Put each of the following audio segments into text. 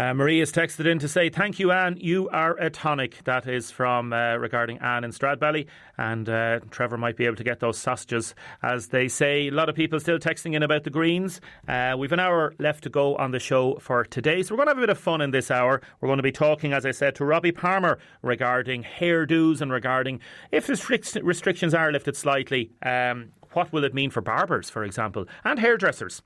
Marie has texted in to say, thank you, Anne. You are a tonic. That is from regarding Anne in Stradbally. And Trevor might be able to get those sausages, as they say. A lot of people still texting in about the Greens. We've an hour left to go on the show for today. So we're going to have a bit of fun in this hour. We're going to be talking, as I said, to Robbie Palmer regarding hairdos and regarding if restrictions are lifted slightly, what will it mean for barbers, for example, and hairdressers?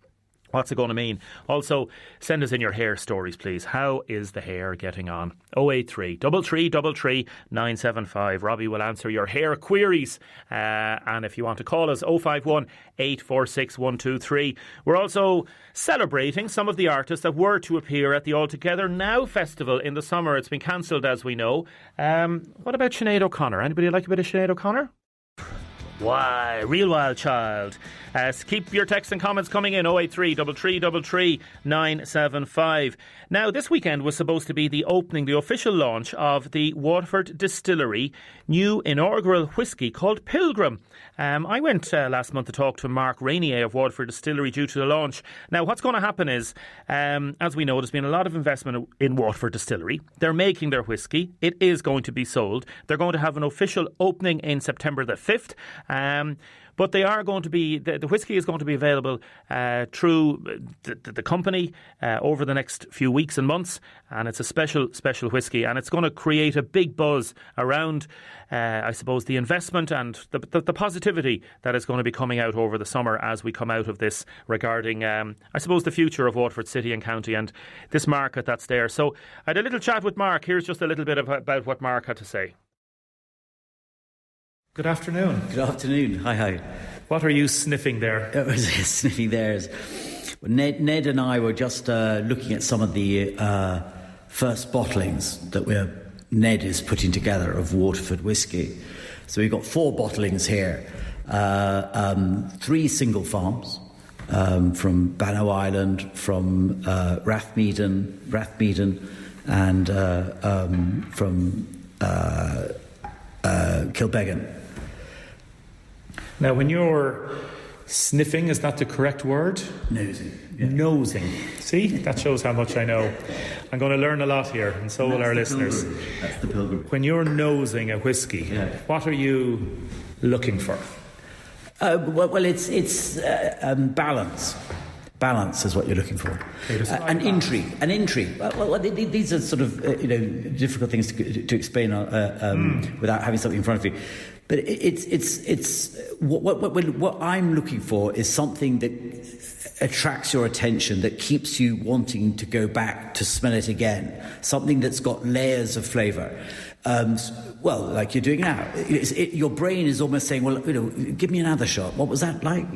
What's it going to mean? Also, send us in your hair stories, please. How is the hair getting on? 083 333 975. Robbie will answer your hair queries. And if you want to call us, 051 846 123. We're also celebrating some of the artists that were to appear at the All Together Now Festival in the summer. It's been cancelled, as we know. What about Sinead O'Connor? Anybody like a bit of Sinead O'Connor? Why, real wild child. Keep your texts and comments coming in. 083 333 975. Now, this weekend was supposed to be the official launch of the Waterford Distillery new inaugural whisky called Pilgrim. I went last month to talk to Mark Rainier of Waterford Distillery due to the launch. Now, what's going to happen is, as we know, there's been a lot of investment in Waterford Distillery. They're making their whisky. It is going to be sold. They're going to have an official opening in September the 5th. But they are going to be, the whisky is going to be available through the company over the next few weeks and months. And it's a special whisky. And it's going to create a big buzz around, I suppose, the investment and the positivity that is going to be coming out over the summer as we come out of this regarding, I suppose, the future of Waterford City and County and this market that's there. So I had a little chat with Mark. Here's just a little bit about what Mark had to say. Good afternoon. Good afternoon. Hi. What are you sniffing there? Sniffing there is... Ned and I were just looking at some of the first bottlings that Ned is putting together of Waterford whisky. So we've got 4 bottlings here. 3 single farms from Bannow Island, from Rathmeaden and from Kilbeggan. Now, when you're sniffing, is that the correct word? Nosing. Yeah. Nosing. See, that shows how much I know. I'm going to learn a lot here, and so will our listeners. Pilgrim. That's the Pilgrim. When you're nosing a whisky, what are you looking for? Well, it's balance. Balance is what you're looking for. An intrigue. Well, these are sort of difficult things to explain without having something in front of you. But it's what I'm looking for is something that attracts your attention, that keeps you wanting to go back to smell it again. Something that's got layers of flavour. Well, like you're doing now. Your brain is almost saying, well, give me another shot. What was that like?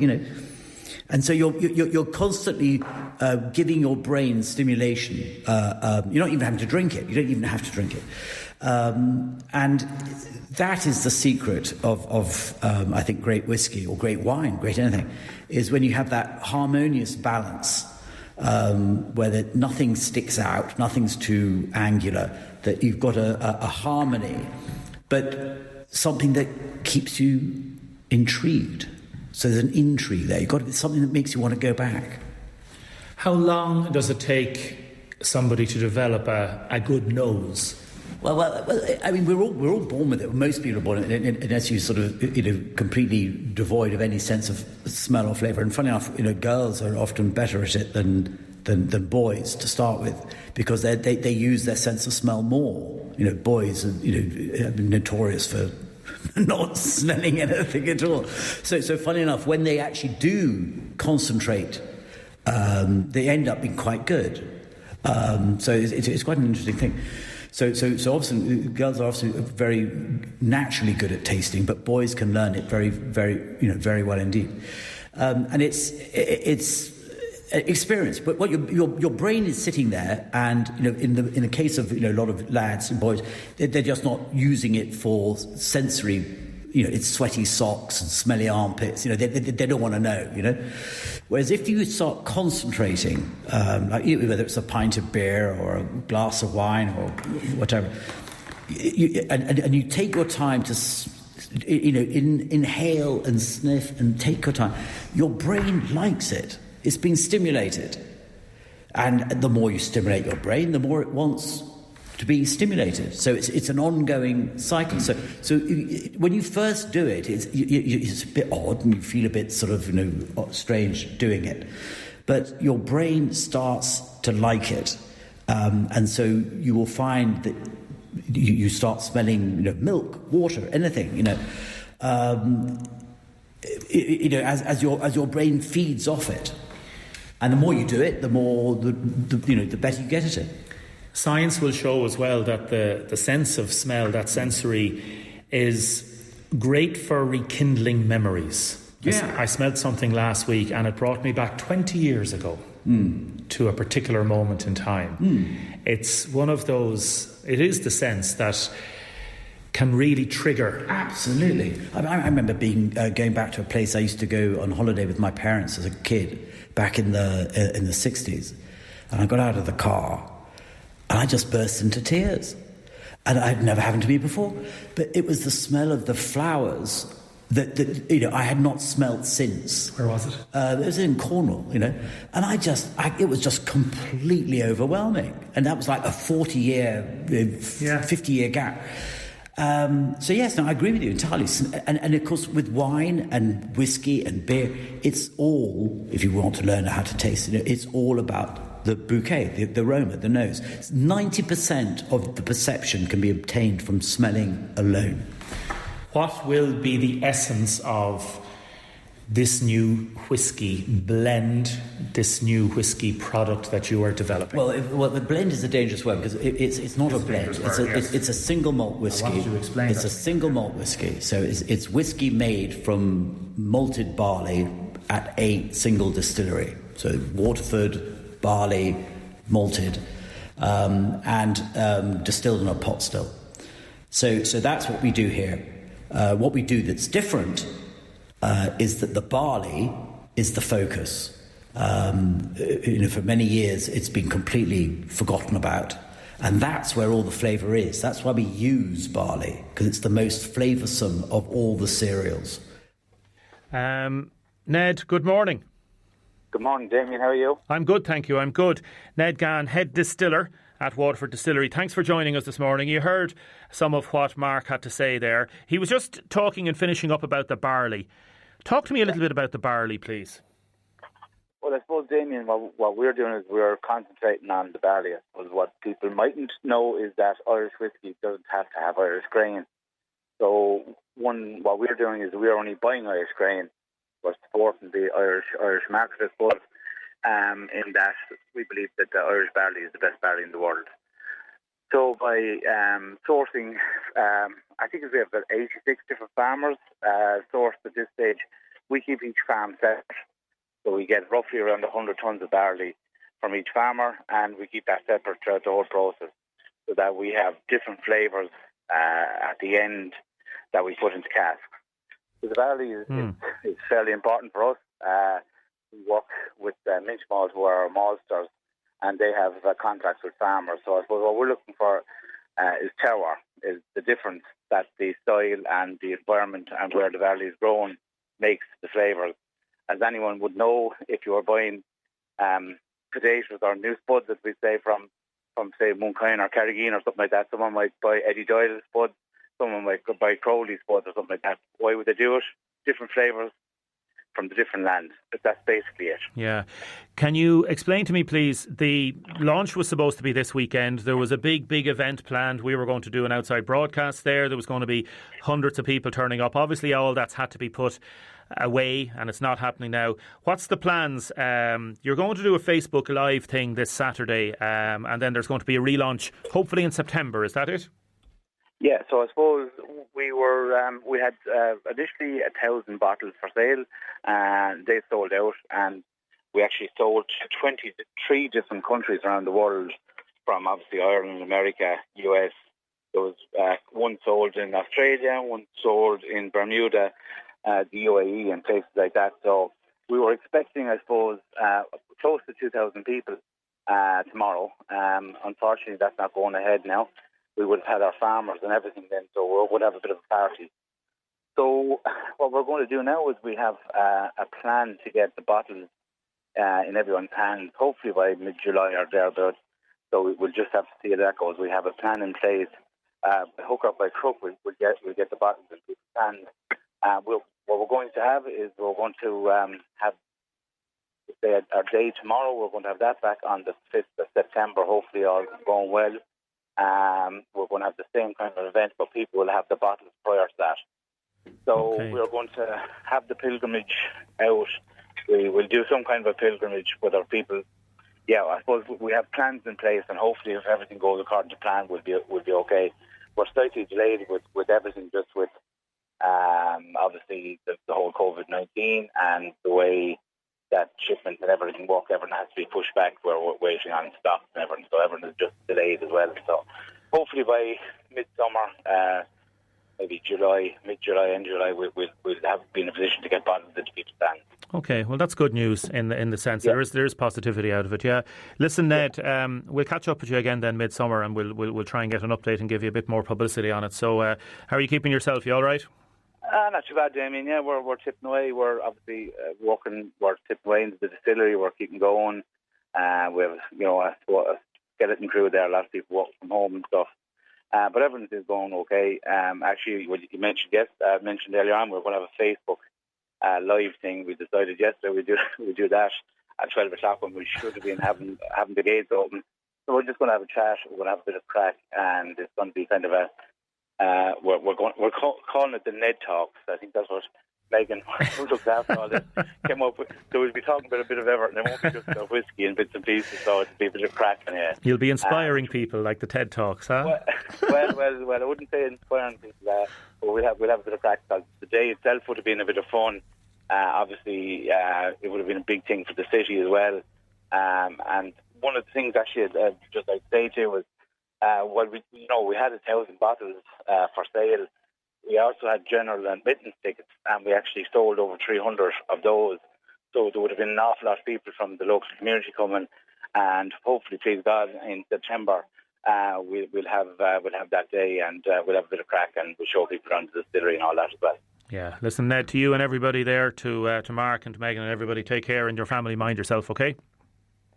And so you're constantly giving your brain stimulation. You're not even having to drink it. You don't even have to drink it. And that is the secret of I think, great whiskey or great wine, great anything, is when you have that harmonious balance where nothing sticks out, nothing's too angular, that you've got a harmony, but something that keeps you intrigued. So there's an intrigue there. You've got something that makes you want to go back. How long does it take somebody to develop a good nose? Well, I mean, we're all born with it. Most people are born with it, unless you're sort of, completely devoid of any sense of smell or flavour. And funny enough, girls are often better at it than boys to start with, because they use their sense of smell more. Boys are notorious for not smelling anything at all. So funny enough, when they actually do concentrate, they end up being quite good. So it's quite an interesting thing. So obviously, girls are obviously very naturally good at tasting, but boys can learn it very, very, very well indeed. And it's experience. But what your brain is sitting there, and in the case of a lot of lads and boys, they're just not using it for sensory. It's sweaty socks and smelly armpits. They don't want to know. Whereas if you start concentrating, like whether it's a pint of beer or a glass of wine or whatever, and you take your time to, inhale and sniff and take your time, your brain likes it. It's been stimulated. And the more you stimulate your brain, the more it wants to be stimulated. So it's an ongoing cycle. So when you first do it, it's a bit odd and you feel a bit sort of, strange doing it. But your brain starts to like it. And so you will find that you start smelling, milk, water, anything, as your brain feeds off it. And the more you do it, the more the better you get at it. Science will show as well that the sense of smell, that sensory, is great for rekindling memories. Yeah. I smelled something last week and it brought me back 20 years ago to a particular moment in time. It's one of those, it is the sense that can really trigger. Absolutely. I remember going back to a place I used to go on holiday with my parents as a kid back in the 60s, and I got out of the car and I just burst into tears, and it had never happened to me before. But it was the smell of the flowers that I had not smelt since. Where was it? It was in Cornwall, and it was just completely overwhelming, and that was like a 40-year, 50-year gap. So yes, no, I agree with you entirely. And of course, with wine and whiskey and beer, it's all, if you want to learn how to taste it, it's all about the bouquet, the aroma, the nose. 90% of the perception can be obtained from smelling alone. What will be the essence of this new whiskey blend, this new whiskey product that you are developing? Well, the blend is a dangerous word because it's not a blend. It's a single malt whiskey. I want you to explain It's a single malt whiskey. So it's whiskey made from malted barley at a single distillery. So Waterford barley, malted, and distilled in a pot still. So that's what we do here. What we do that's different is that the barley is the focus. For many years it's been completely forgotten about, and that's where all the flavour is. That's why we use barley, because it's the most flavoursome of all the cereals. Ned, good morning. Good morning, Damien. How are you? I'm good, thank you. I'm good. Ned Gann, head distiller at Waterford Distillery. Thanks for joining us this morning. You heard some of what Mark had to say there. He was just talking and finishing up about the barley. Talk to me a little bit about the barley, please. Well, I suppose, Damien, what we're doing is we're concentrating on the barley. What people mightn't know is that Irish whiskey doesn't have to have Irish grain. So what we're doing is we're only buying Irish grain. We're supporting the Irish market, I suppose, in that we believe that the Irish barley is the best barley in the world. So by sourcing, I think we have about 86 different farmers sourced at this stage. We keep each farm separate. So we get roughly around 100 tonnes of barley from each farmer, and we keep that separate throughout the whole process so that we have different flavours at the end that we put into casks. So the barley is fairly important for us. We work with Minch Malt, who are our maltsters, and they have contracts with farmers. So I suppose what we're looking for is terroir, is the difference that the soil and the environment and where the barley is grown makes the flavours. As anyone would know, if you are buying potatoes or new spuds, as we say, from say Muncain or Carrigain or something like that, someone might buy Eddie Doyle's spuds, someone might buy Crowley's spuds or something like that. Why would they do it? Different flavours from the different lands. But that's basically it. Yeah. Can you explain to me, please, the launch was supposed to be this weekend. There was a big event planned. We were going to do an outside broadcast there. There was going to be hundreds of people turning up. Obviously, all that's had to be put away and it's not happening now. What's the plans? You're going to do a Facebook Live thing this Saturday, and then there's going to be a relaunch, hopefully in September. Is that it? Yeah, so I suppose we had initially 1,000 bottles for sale, and they sold out, and we actually sold to 23 different countries around the world, from obviously Ireland, America, US. There was one sold in Australia, one sold in Bermuda, the UAE and places like that. So we were expecting, I suppose, close to 2,000 people tomorrow. Unfortunately, that's not going ahead now. We would have had our farmers and everything then, so we would have a bit of a party. So what we're going to do now is we have a plan to get the bottles in everyone's hands, hopefully by mid-July or thereabouts. So we'll just have to see how that goes. We have a plan in place. Hook up by crook, we'll get the bottles in people's hands. What we're going to have is we're going to have our day tomorrow. We're going to have that back on the 5th of September, hopefully all going well. We're going to have the same kind of event, but people will have the bottles prior to that. So we're going to have the pilgrimage out. We will do some kind of a pilgrimage with our people. Yeah, I suppose we have plans in place, and hopefully if everything goes according to plan, we'll be okay. We're slightly delayed with everything, just with obviously the whole COVID-19 and the way that shipments and everything work. Everything has to be pushed back. We're waiting on stock and everything, so everything is just delayed as well. So hopefully by midsummer, maybe mid-July, end July, we'll have been in a position to get bottles into people's hands. Okay, well that's good news in the sense that there is positivity out of it. Yeah, listen, Ned, we'll catch up with you again then midsummer, and we'll try and get an update and give you a bit more publicity on it. So, how are you keeping yourself? You all right? Not too bad, Damien. Yeah, we're tipping away. We're obviously working. We're tipping away into the distillery. We're keeping going. We have a skeleton crew there. A lot of people work from home and stuff. But everything is going okay. Actually, what you mentioned earlier on, we're going to have a Facebook live thing. We decided yesterday we do that at 12 o'clock when we should have been having the gates open. So we're just going to have a chat. We're going to have a bit of crack, and it's going to be kind of a we're calling it the Ned Talks. I think that's what Megan, who looks after all this, came up with. So we'll be talking about a bit of everything. It won't be just about whiskey and bits and pieces, so it'll be a bit of crack in here. You'll be inspiring people like the TED Talks, huh? Well, I wouldn't say inspiring people, but we'll have a bit of crack. The day itself would have been a bit of fun. Obviously, it would have been a big thing for the city as well. And one of the things actually just I'd say too was, we had 1,000 bottles for sale. We also had general admittance tickets, and we actually sold over 300 of those. So there would have been an awful lot of people from the local community coming, and hopefully, please God, in September we'll have that day, and we'll have a bit of crack, and we'll show people around the distillery and all that as well. Yeah, listen, Ned, to you and everybody there, to Mark and to Megan and everybody, take care, and your family, mind yourself, okay?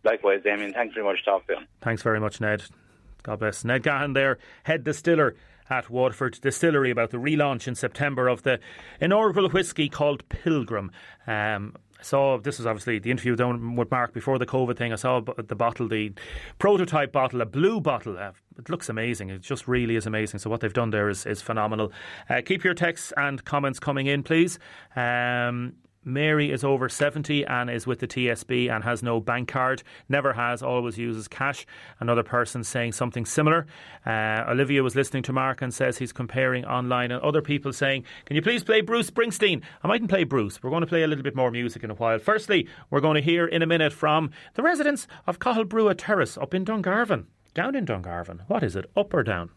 Likewise, Damien. Thanks very much. Talk to you. Thanks very much, Ned. God bless. Ned Gahan there, head distiller at Waterford Distillery, about the relaunch in September of the inaugural whisky called Pilgrim. So this was obviously the interview done with Mark before the COVID thing. I saw the bottle, the prototype bottle, a blue bottle. It looks amazing. It just really is amazing. So what they've done there is phenomenal. Keep your texts and comments coming in, please. Mary is over 70 and is with the TSB and has no bank card. Never has, always uses cash. Another person saying something similar. Olivia was listening to Mark and says he's comparing online, and other people saying, can you please play Bruce Springsteen? I mightn't play Bruce. We're going to play a little bit more music in a while. Firstly, we're going to hear in a minute from the residents of Cahilbrua Terrace up in Dungarvan. Down in Dungarvan. What is it? Up or down?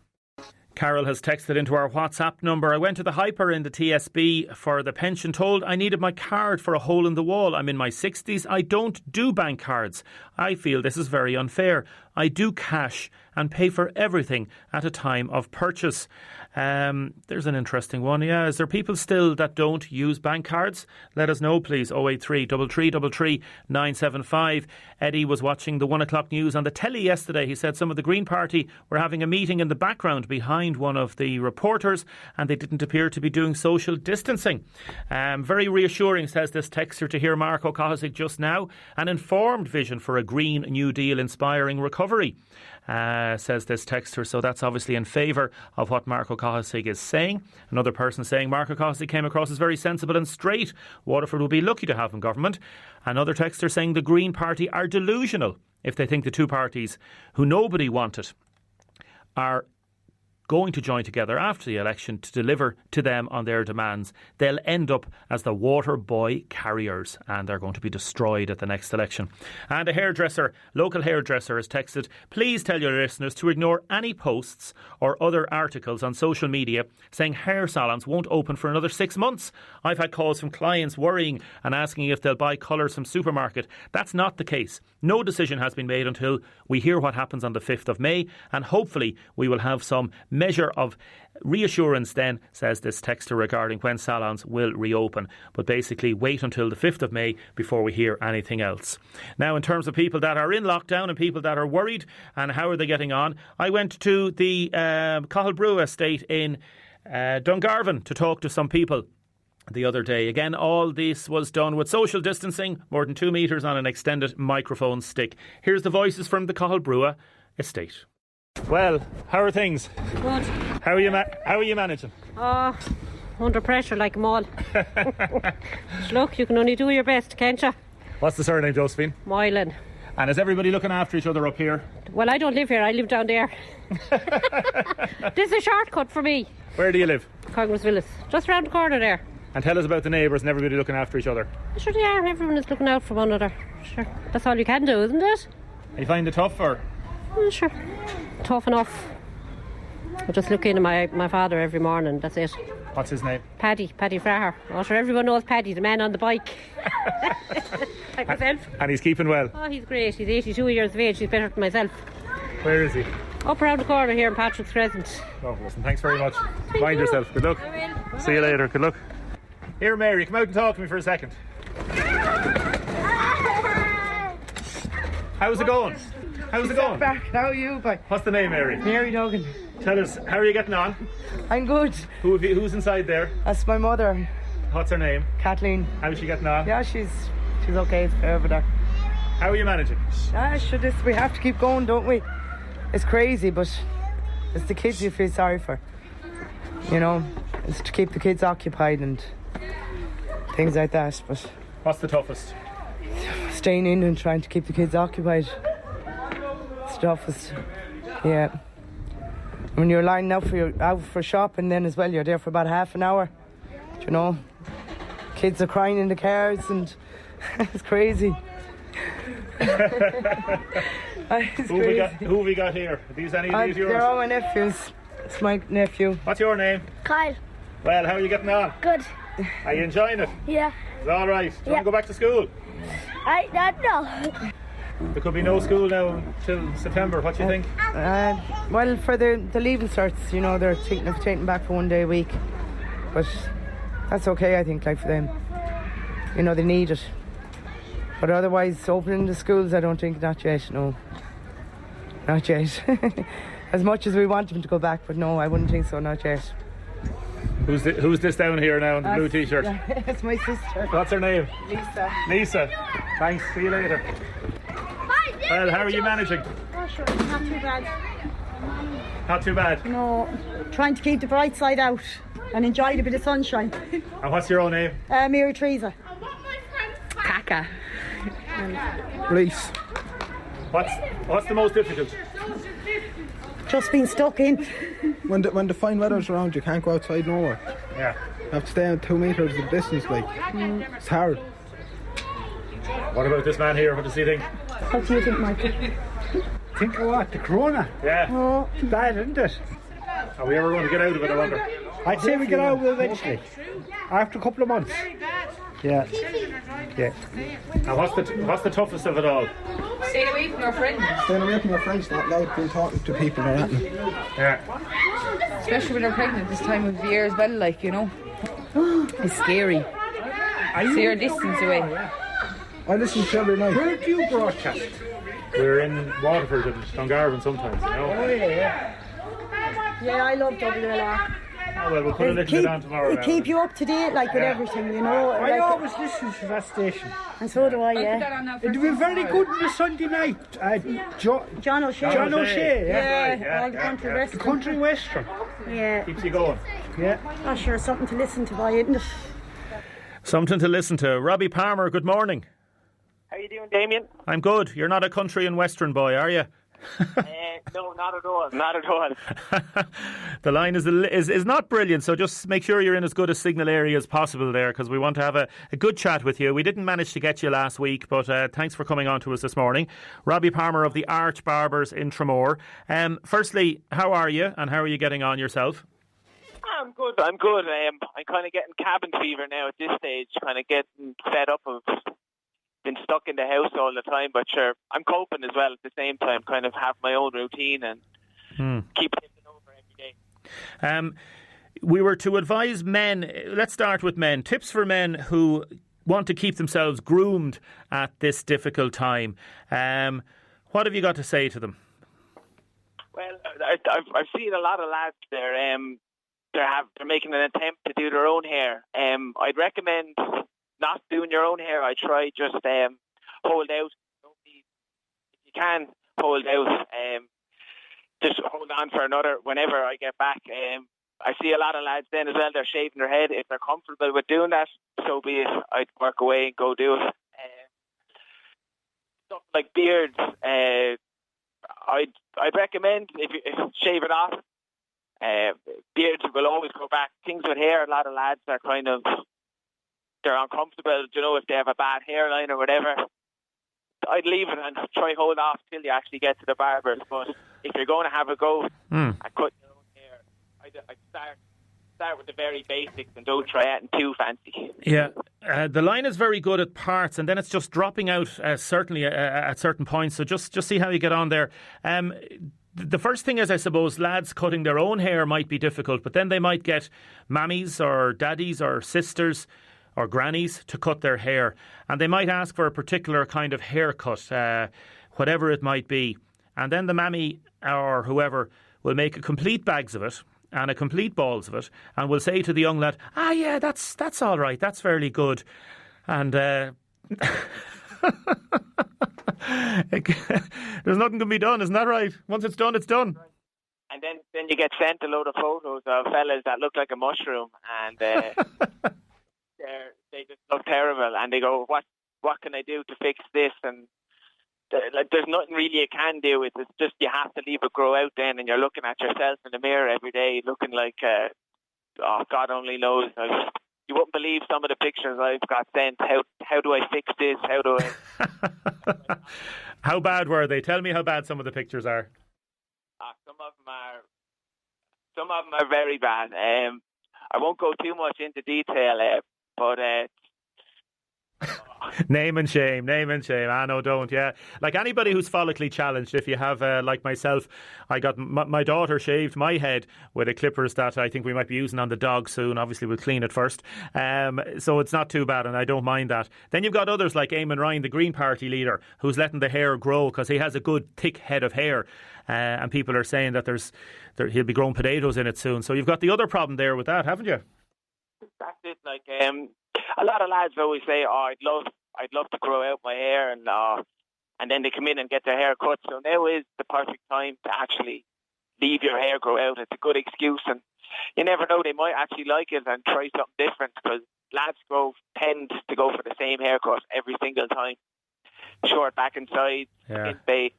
Carol has texted into our WhatsApp number. I went to the hyper in the TSB for the pension, told I needed my card for a hole in the wall. I'm in my 60s. I don't do bank cards. I feel this is very unfair. I do cash and pay for everything at a time of purchase. There's an interesting one. Yeah, is there people still that don't use bank cards? Let us know, please. 083 3333 975. Eddie was watching the 1 o'clock news on the telly yesterday. He said some of the Green Party were having a meeting in the background behind one of the reporters, and they didn't appear to be doing social distancing. Very reassuring, says this texter, to hear Mark O'Cahisick just now. An informed vision for a Green New Deal inspiring recovery, says this texter. So that's obviously in favour of what Mark O'Cahisick is saying. Another person saying Mark O'Cahisick came across as very sensible and straight. Waterford will be lucky to have him government. Another texter saying the Green Party are delusional if they think the two parties who nobody wanted are going to join together after the election to deliver to them on their demands. They'll end up as the water boy carriers, and they're going to be destroyed at the next election. And a local hairdresser has texted, please tell your listeners to ignore any posts or other articles on social media saying hair salons won't open for another 6 months. I've had calls from clients worrying and asking if they'll buy colours from supermarket. That's not the case. No decision has been made until we hear what happens on the 5th of May, and hopefully we will have some measure of reassurance then, says this texter, regarding when salons will reopen. But basically wait until the 5th of May before we hear anything else. Now, in terms of people that are in lockdown and people that are worried and how are they getting on, I went to the Cathal estate in Dungarvan to talk to some people the other day. Again, all this was done with social distancing, more than 2 metres on an extended microphone stick. Here's the voices from the Cathal estate. Well, how are things? Good. How are you managing? Under pressure like them all. Look, you can only do your best, can't you? What's the surname, Josephine? Moylan. And is everybody looking after each other up here? Well, I don't live here, I live down there. This is a shortcut for me. Where do you live? Congress Villas, just round the corner there. And tell us about the neighbours and everybody looking after each other. Sure they are, everyone is looking out for one another. Sure, that's all you can do, isn't it? You find it tough, or? Sure, tough enough. I just look in at my father every morning, that's it. What's his name? Paddy Fraher. Oh, sure, everyone knows Paddy, the man on the bike. Like myself. And he's keeping well? Oh, he's great. He's 82 years of age. He's better than myself. Where is he? Up around the corner here in Patrick's Crescent. Oh, listen, thanks very much. Mind yourself. Good luck. See you later. Good luck. Here, Mary, come out and talk to me for a second. How's it going? How's it going? Back. How are you, boy? What's the name, Mary? Mary Duggan. Tell us, how are you getting on? I'm good. Who's inside there? That's my mother, What's her name? Kathleen. How's she getting on? Yeah, she's okay. It's fair over there. How are you managing? We have to keep going, don't we? It's crazy, but it's the kids you feel sorry for. You know, it's to keep the kids occupied and things like that. But What's the toughest? staying in and trying to keep the kids occupied. It's the toughest. Yeah. When you're lining up out for shopping, then as well, you're there for about half an hour. You know, kids are crying in the cars, and it's crazy. It's Who have we got here? Are these any of these yours? They're all my nephews. It's my nephew. What's your name? Kyle. Well, how are you getting on? Good. Are you enjoying it? Yeah. Is it all right? Do you want to go back to school? I don't know. There could be no school now till September. What do you think? Well, for the leaving certs, you know, they're thinking of taking back for 1 day a week. But that's okay, I think, like for them. You know, they need it. But otherwise, opening the schools, I don't think, not yet, no. Not yet. As much as we want them to go back, but no, I wouldn't think so, not yet. Who's this down here now in the blue t-shirt? It's my sister. What's her name? Lisa. Lisa. Thanks, see you later. Well, how are you managing? Oh, sure, not too bad. Not too bad. No, trying to keep the bright side out and enjoy a bit of sunshine. And what's your own name? Mary Teresa. Kaka. Reese. What's the most difficult? Just being stuck in. When the fine weather's around, you can't go outside nowhere. Yeah. You have to stay on 2 metres of distance, like. It's hard. What about this man here? What does he think? What do you think, Michael? Think of what? The corona? Yeah. Oh, It's bad, isn't it? Are we ever going to get out of it, I wonder? I'd say we get out of it eventually. After a couple of months. Yeah. Yeah. And what's the toughest of it all? Staying away from your friends. Staying away from your friends, not allowed to be talking to people or anything. Yeah. Especially when you're pregnant this time of year as well, like, you know. It's scary. So you're a distance away. I listen to every night. Where do you broadcast? We're in Waterford and Dungarvan sometimes, you know? Oh, yeah. yeah, I love WLR. Oh, well, we'll put a little bit on tomorrow It now. keep you up to date, like, with everything, you know. I Like, always listen to that station. and so do I, yeah. It'd be very good on a Sunday night. John O'Shea. John O'Shea, yeah. Yeah, all the country western. Country Western. Yeah. Keeps you going. Yeah. Oh, sure, something to listen to, boy, isn't it? Something to listen to. Robbie Palmer, good morning. How you doing, Damien? I'm good. You're not a country and western boy, are you? No, not at all. Not at all. The line is not brilliant, so just make sure you're in as good a signal area as possible there, because we want to have a good chat with you. We didn't manage to get you last week, but thanks for coming on to us this morning. Robbie Palmer of the Arch Barbers in Tramore. Firstly, how are you, and how are you getting on yourself? I'm good. I'm kind of getting cabin fever now at this stage, kind of getting fed up of been stuck in the house all the time, but sure, I'm coping as well at the same time, kind of have my own routine and keep taking over every day. We were to advise men, let's start with men, tips for men who want to keep themselves groomed at this difficult time. What have you got to say to them? Well, I've seen a lot of lads there. They're making an attempt to do their own hair. I'd recommend not doing your own hair. I try just hold out. If you can hold out, just hold on for another. Whenever I get back, I see a lot of lads then as well. They're shaving their head. If they're comfortable with doing that, so be it. I'd work away and go do it. Stuff like beards, I'd recommend if you shave it off. Beards will always go back. Things with hair, a lot of lads are they're uncomfortable, if they have a bad hairline or whatever. I'd leave it and try hold off till you actually get to the barbers. But if you're going to have a go at cutting your own hair, I'd start with the very basics and don't try anything too fancy. Yeah, the line is very good at parts, and then it's just dropping out certainly at certain points. So just see how you get on there. The first thing is, I suppose, lads cutting their own hair might be difficult, but then they might get mammies or daddies or sisters or grannies to cut their hair, and they might ask for a particular kind of haircut, whatever it might be, and then the mammy or whoever will make a complete bags of it and a complete balls of it, and will say to the young lad, yeah, that's all right, that's fairly good, and there's nothing can be done, isn't that right? Once it's done, it's done. And then you get sent a load of photos of fellas that look like a mushroom, and they just look terrible, and they go, what can I do to fix this? And there's nothing really you can do. It's just you have to leave it grow out then, and you're looking at yourself in the mirror every day looking like God only knows. You wouldn't believe some of the pictures I've got sent. How do I fix this? How do I... How bad were they? Tell me how bad some of the pictures are. Some of them are very bad. I won't go too much into detail, but Name and shame. No, don't. Yeah, like anybody who's follically challenged. If you have, like myself, I got my daughter shaved my head with a clippers that I think we might be using on the dog soon. Obviously, we'll clean it first. So it's not too bad, and I don't mind that. Then you've got others like Eamon Ryan, the Green Party leader, who's letting the hair grow because he has a good thick head of hair, and people are saying that he'll be growing potatoes in it soon. So you've got the other problem there with that, haven't you? That's it. Like a lot of lads always say, I'd love to grow out my hair, and then they come in and get their hair cut. So now is the perfect time to actually leave your hair grow out. It's a good excuse, and you never know, they might actually like it and try something different, because lads tend to go for the same haircut every single time. Short back and sides, in base,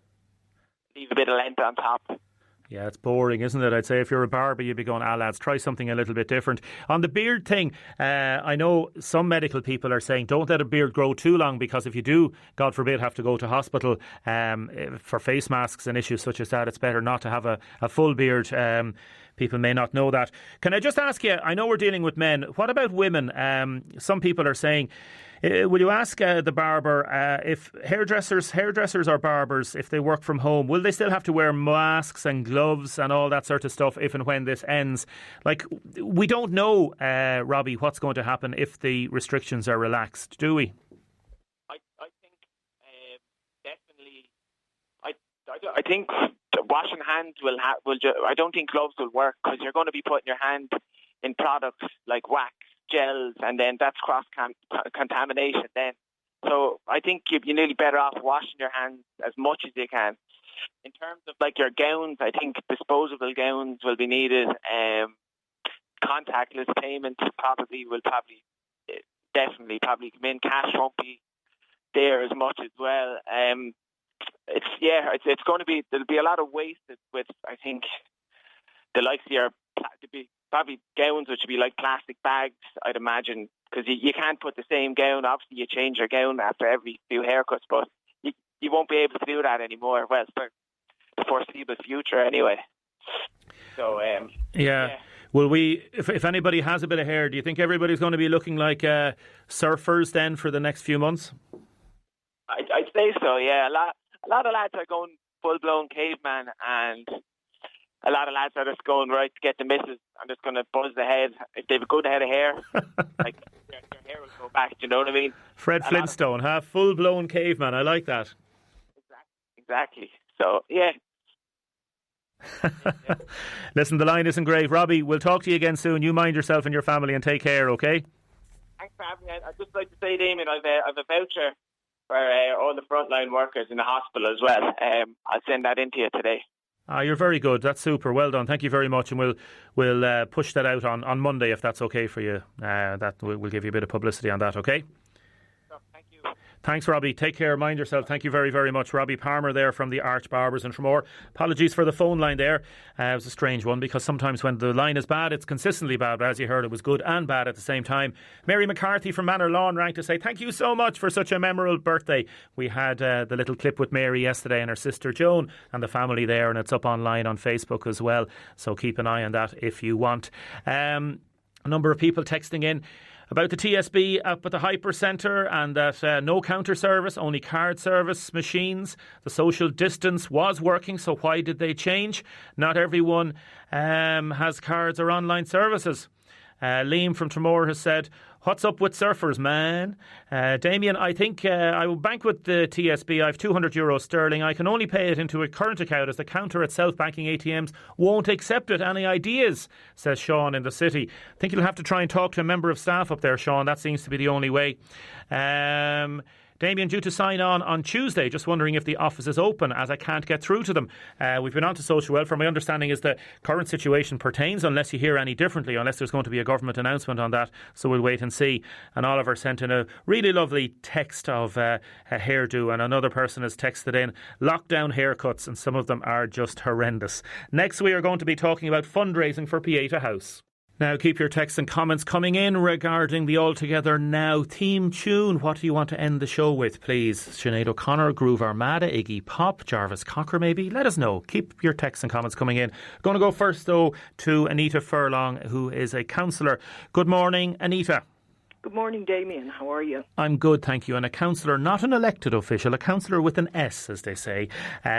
leave a bit of length on top. Yeah, it's boring, isn't it? I'd say if you're a barber, you'd be going, lads, try something a little bit different. On the beard thing, I know some medical people are saying don't let a beard grow too long, because if you do, God forbid, have to go to hospital for face masks and issues such as that, it's better not to have a full beard. People may not know that. Can I just ask you, I know we're dealing with men, what about women? Some people are saying, will you ask the barber if hairdressers or barbers, if they work from home, will they still have to wear masks and gloves and all that sort of stuff if and when this ends? Like, we don't know, Robbie, what's going to happen if the restrictions are relaxed, do we? I think definitely. I think washing hands will I don't think gloves will work, because you're going to be putting your hand in products like wax, gels, and then that's cross-contamination then. So I think you're nearly better off washing your hands as much as you can. In terms of like your gowns, I think disposable gowns will be needed. Contactless payments will definitely come in. Cash won't be there as much as well. It's going to be, there'll be a lot of wasted with, I think, the likes of your probably gowns, which would be like plastic bags, I'd imagine, because you can't put the same gown. Obviously, you change your gown after every few haircuts, but you won't be able to do that anymore. Well, for the foreseeable future, anyway. So, Will we? If anybody has a bit of hair, do you think everybody's going to be looking like surfers then for the next few months? I'd say so. Yeah, a lot of lads are going full blown caveman, and a lot of lads are just going, right, to get the misses. I'm just going to buzz the head. If they have a good head of hair, like their hair will go back. Do you know what I mean? Fred Flintstone, full-blown caveman. I like that. Exactly. So, yeah. Listen, the line isn't great. Robbie, we'll talk to you again soon. You mind yourself and your family and take care, okay? Thanks for having me. I'd just like to say, Damien, I've a voucher for all the frontline workers in the hospital as well. I'll send that into you today. You're very good. That's super. Well done. Thank you very much. And we'll push that out on Monday if that's okay for you. We'll give you a bit of publicity on that, okay? Thank you. Thanks, Robbie. Take care. Mind yourself. Thank you very, very much. Robbie Palmer there from the Arch Barbers in Tramore. Apologies for the phone line there. It was a strange one because sometimes when the line is bad, it's consistently bad. But as you heard, it was good and bad at the same time. Mary McCarthy from Manor Lawn rang to say thank you so much for such a memorable birthday. We had the little clip with Mary yesterday and her sister Joan and the family there, and it's up online on Facebook as well. So keep an eye on that if you want. A number of people texting in about the TSB up at the Hyper Centre and that no counter service, only card service machines. The social distance was working, so why did they change? Not everyone has cards or online services. Liam from Tramore has said, what's up with surfers, man? Damien, I think I will bank with the TSB. I have €200 sterling. I can only pay it into a current account as the counter at self-banking ATMs won't accept it. Any ideas? Says Sean in the city. I think you'll have to try and talk to a member of staff up there, Sean. That seems to be the only way. Damien, due to sign on Tuesday, just wondering if the office is open as I can't get through to them. We've been on to social welfare. My understanding is the current situation pertains, unless you hear any differently, unless there's going to be a government announcement on that. So we'll wait and see. And Oliver sent in a really lovely text of a hairdo, and another person has texted in lockdown haircuts, and some of them are just horrendous. Next, we are going to be talking about fundraising for Pieta House. Now, keep your texts and comments coming in regarding the All Together Now theme tune. What do you want to end the show with, please? Sinead O'Connor, Groove Armada, Iggy Pop, Jarvis Cocker maybe? Let us know. Keep your texts and comments coming in. Going to go first, though, to Anita Furlong, who is a councillor. Good morning, Anita. Good morning, Damien. How are you? I'm good, thank you. And a councillor, not an elected official, a councillor with an S, as they say.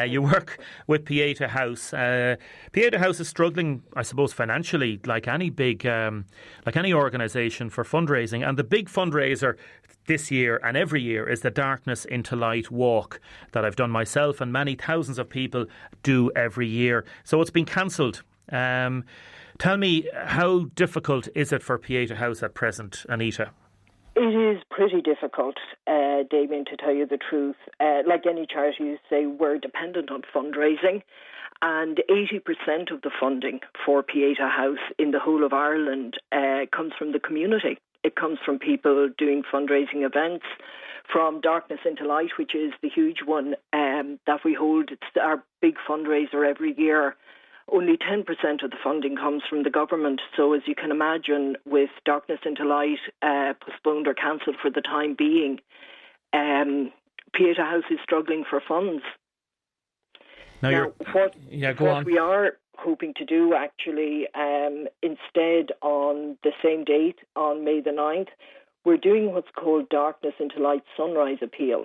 You work with Pieta House. Pieta House is struggling, I suppose, financially, like any big, like any organisation for fundraising. And the big fundraiser this year and every year is the Darkness into Light walk that I've done myself and many thousands of people do every year. So it's been cancelled. Tell me, how difficult is it for Pieta House at present, Anita? It is pretty difficult, Damien, to tell you the truth. Like any charity, you say we're dependent on fundraising, and 80% of the funding for Pieta House in the whole of Ireland comes from the community. It comes from people doing fundraising events, from Darkness into Light, which is the huge one that we hold. It's our big fundraiser every year. Only 10% of the funding comes from the government. So as you can imagine, with Darkness into Light postponed or cancelled for the time being, Pieta House is struggling for funds. What we are hoping to do, actually, instead on the same date, on May the 9th, we're doing what's called Darkness into Light Sunrise Appeal.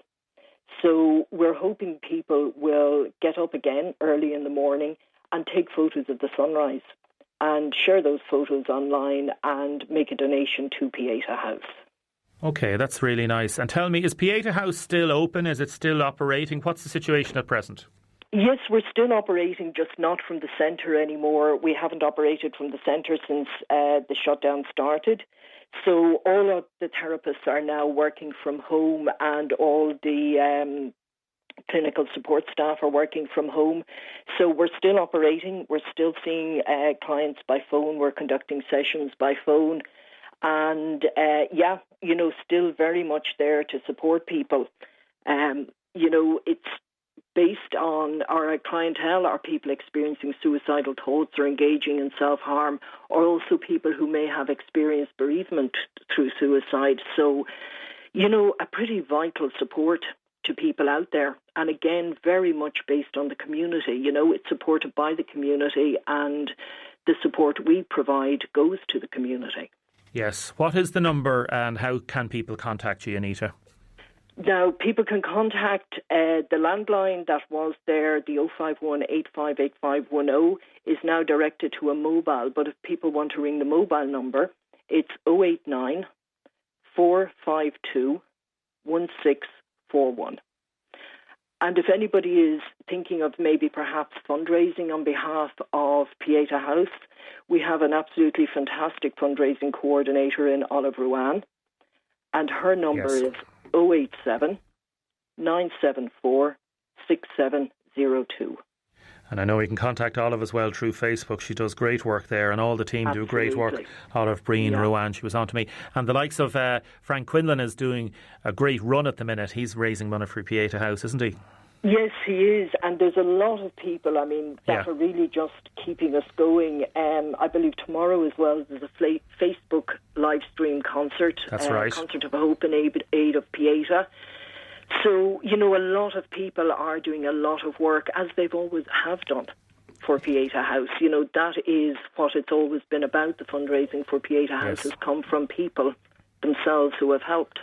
So we're hoping people will get up again early in the morning and take photos of the sunrise and share those photos online and make a donation to Pieta House. OK, that's really nice. And tell me, is Pieta House still open? Is it still operating? What's the situation at present? Yes, we're still operating, just not from the centre anymore. We haven't operated from the centre since the shutdown started. So all of the therapists are now working from home, and all the clinical support staff are working from home. So we're still operating. We're still seeing clients by phone. We're conducting sessions by phone. And, still very much there to support people. It's based on our clientele, are people experiencing suicidal thoughts or engaging in self-harm, or also people who may have experienced bereavement through suicide. So, a pretty vital support to people out there. And again, very much based on the community. It's supported by the community, and the support we provide goes to the community. Yes. What is the number and how can people contact you, Anita? Now, people can contact the landline that was there, the 051-858510, is now directed to a mobile. But if people want to ring the mobile number, it's 089 452 1641. And if anybody is thinking of maybe perhaps fundraising on behalf of Pieta House, we have an absolutely fantastic fundraising coordinator in Olive Ruan, and her number is 087 974 6702. And I know you can contact Olive as well through Facebook. She does great work there, and all the team do great work. Olive, Breen, Ruan, she was on to me. And the likes of Frank Quinlan is doing a great run at the minute. He's raising money for Pieta House, isn't he? Yes, he is. And there's a lot of people, that are really just keeping us going. I believe tomorrow as well, there's a Facebook live stream concert. That's right. Concert of Hope in aid of Pieta. So, a lot of people are doing a lot of work, as they've always have done for Pieta House. That is what it's always been about. The fundraising for Pieta House has come from people themselves who have helped.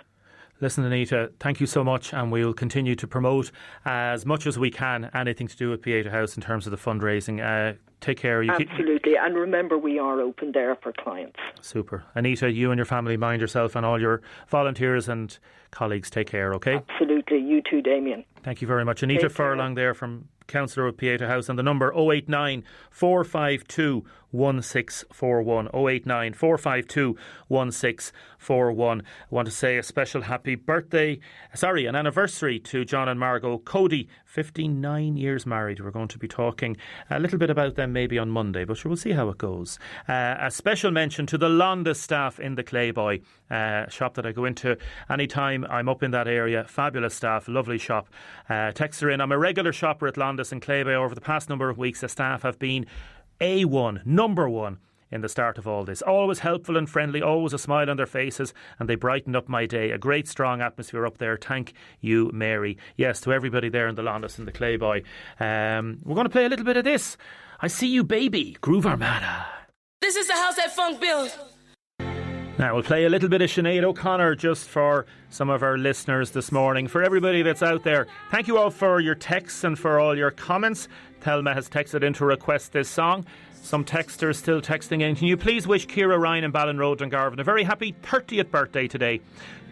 Listen, Anita, thank you so much, and we'll continue to promote as much as we can anything to do with Pieta House in terms of the fundraising. Take care. Absolutely, and remember, we are open there for clients. Super. Anita, you and your family mind yourself, and all your volunteers and colleagues, take care, OK? Absolutely. You too, Damien. Thank you very much. Anita Furlong there from Councillor of Pieta House, and the number 089 452 1641. 089 452 1641. I want to say a special happy an anniversary to John and Margot Cody, 59 years married. We're going to be talking a little bit about them maybe on Monday, but we'll see how it goes. A special mention to the Londa staff in the Clayboy, shop that I go into anytime I'm up in that area. Fabulous staff, lovely shop. Text her in. I'm a regular shopper at Londa's in Clayboy. Over the past number of weeks, the staff have been A1, number one in the start of all this. Always helpful and friendly, always a smile on their faces, and they brighten up my day. A great strong atmosphere up there. Thank you, Mary. Yes, to everybody there in the Londas and the Clayboy. We're going to play a little bit of this. I See You Baby, Groove Armada. This is the house that funk built. Now we'll play a little bit of Sinead O'Connor just for some of our listeners this morning. For everybody that's out there, thank you all for your texts and for all your comments. Thelma has texted in to request this song. Some texters still texting in. Can you please wish Ciara Ryan in Ballinroad and Garvan a very happy 30th birthday today?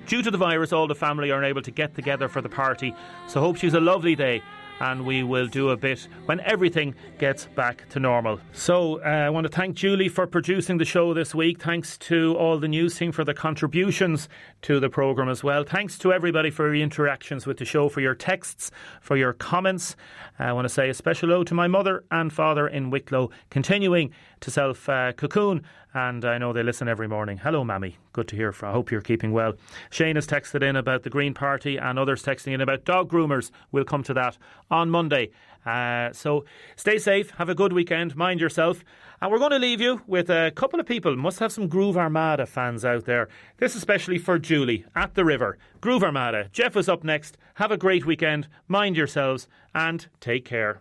Due to the virus, all the family are unable to get together for the party, so hope she's a lovely day, and we will do a bit when everything gets back to normal. So I want to thank Julie for producing the show this week. Thanks to all the news team for the contributions to the programme as well. Thanks to everybody for your interactions with the show, for your texts, for your comments. I want to say a special ode to my mother and father in Wicklow, continuing to self-cocoon, and I know they listen every morning. Hello, Mammy. Good to hear from. I hope you're keeping well. Shane has texted in about the Green Party, and others texting in about dog groomers. We'll come to that on Monday. So stay safe, have a good weekend, mind yourself. And we're going to leave you with a couple of people. Must have some Groove Armada fans out there. This especially for Julie at the River. Groove Armada. Jeff is up next. Have a great weekend, mind yourselves, and take care.